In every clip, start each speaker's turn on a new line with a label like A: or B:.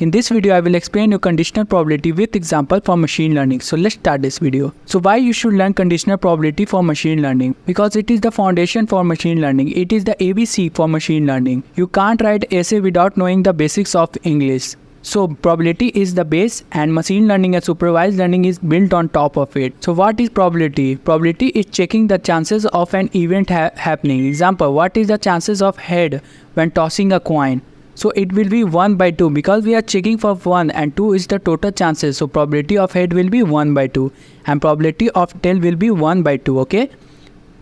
A: In this video, I will explain you conditional probability with example for machine learning. So let's start this video. So why you should learn conditional probability for machine learning? Because it is the foundation for machine learning. It is the ABC for machine learning. You can't write essay without knowing the basics of English. So probability is the base and machine learning and supervised learning is built on top of it. So what is probability? Probability is checking the chances of an event happening. Example, what is the chances of head when tossing a coin? So it will be 1 by 2 because we are checking for 1 and 2 is the total chances. So probability of head will be 1 by 2 and probability of tail will be 1 by 2. Okay.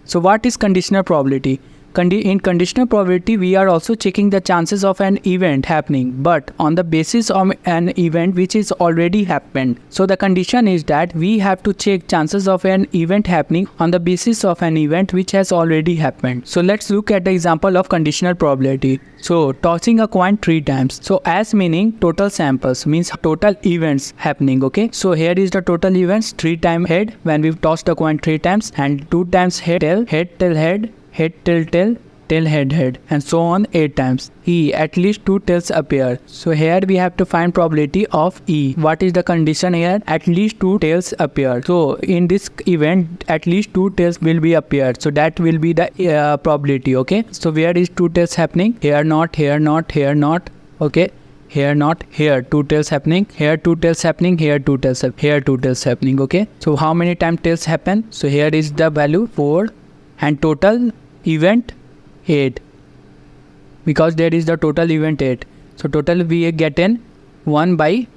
A: So what is conditional probability? In conditional probability, we are also checking the chances of an event happening, but on the basis of an event which is already happened. So the condition is that we have to check chances of an event happening on the basis of an event which has already happened. So let's look at the example of conditional probability. So tossing a coin 3 times. So as meaning total samples means total events happening. Okay. So here is the total events: 3 times head when we've tossed the coin 3 times, and 2 times head tail head, head tail tail head, and so on 8 times. E, at least 2 tails appear. So here we have to find probability of E. What is the condition here? At least 2 tails appear. So in this event, at least 2 tails will be appeared. So that will be the probability. Okay. So where is 2 tails happening? Here not, here not, here not. Okay. Here not, here 2 tails happening, here 2 tails happening, here 2 tails, here 2 tails happening. Okay. So how many times tails happen? So here is the value 4 and total event 8 because there is the total event 8. So total we get in 1 by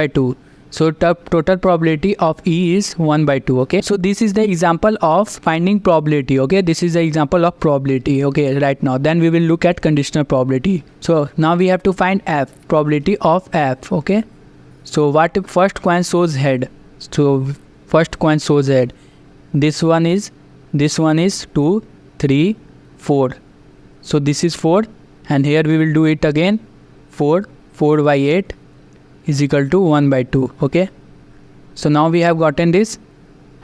A: 2. So total probability of E is 1 by 2. Okay. So this is the example of finding probability. Okay. This is the example of probability. Okay. Right now. Then we will look at conditional probability. So now we have to find F, probability of F. Okay. So what if first coin shows head? So first coin shows head. This one is 2, 3, 4. So this is 4 and here we will do it again. 4 by 8 is equal to 1 by 2. Okay. So now we have gotten this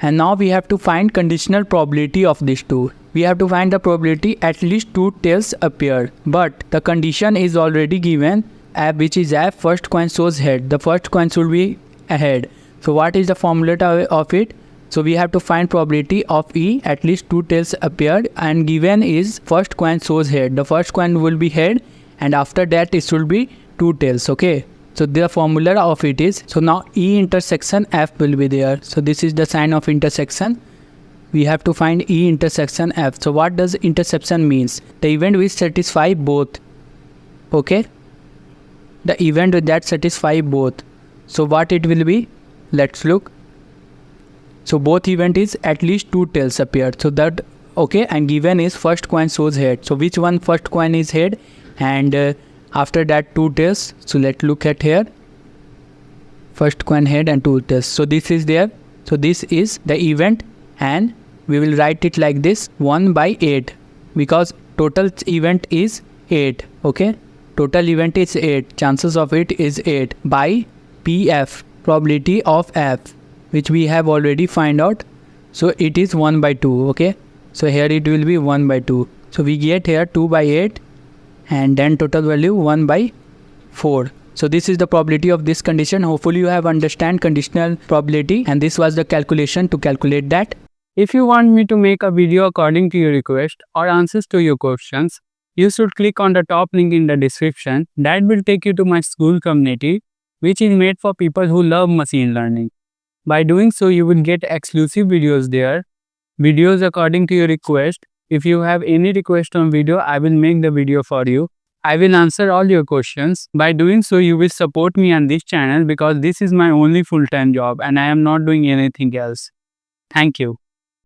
A: and now we have to find conditional probability of these two. We have to find the probability at least 2 tails appear, but the condition is already given, which is F, first coin shows head. The first coin should be ahead. So what is the formula of it? So we have to find probability of E, at least 2 tails appeared, and given is first coin shows head. The first coin will be head and after that it should be 2 tails. Okay. So the formula of it is, so now E intersection F will be there. So this is the sign of intersection. We have to find E intersection F. So what does intersection means? The event which satisfy both. Okay. The event that satisfy both. So what it will be? Let's look. So both event is at least 2 tails appeared. So that, okay, and given is first coin shows head. So which one first coin is head and after that 2 tails. So let's look at here. First coin head and 2 tails. So this is there. So this is the event and we will write it like this: 1 by 8 because total event is 8. Okay. Total event is 8. Chances of it is 8 by PF, probability of F, which we have already find out. So it is 1 by 2. Okay. So here it will be 1 by 2. So we get here 2 by 8 and then total value 1 by 4. So this is the probability of this condition. Hopefully you have understand conditional probability and this was the calculation to calculate that.
B: If you want me to make a video according to your request or answers to your questions, you should click on the top link in the description. That will take you to my school community, which is made for people who love machine learning. By doing so, you will get exclusive videos there, videos according to your request. If you have any request on video, I will make the video for you. I will answer all your questions. By doing so, you will support me on this channel because this is my only full-time job and I am not doing anything else. Thank you.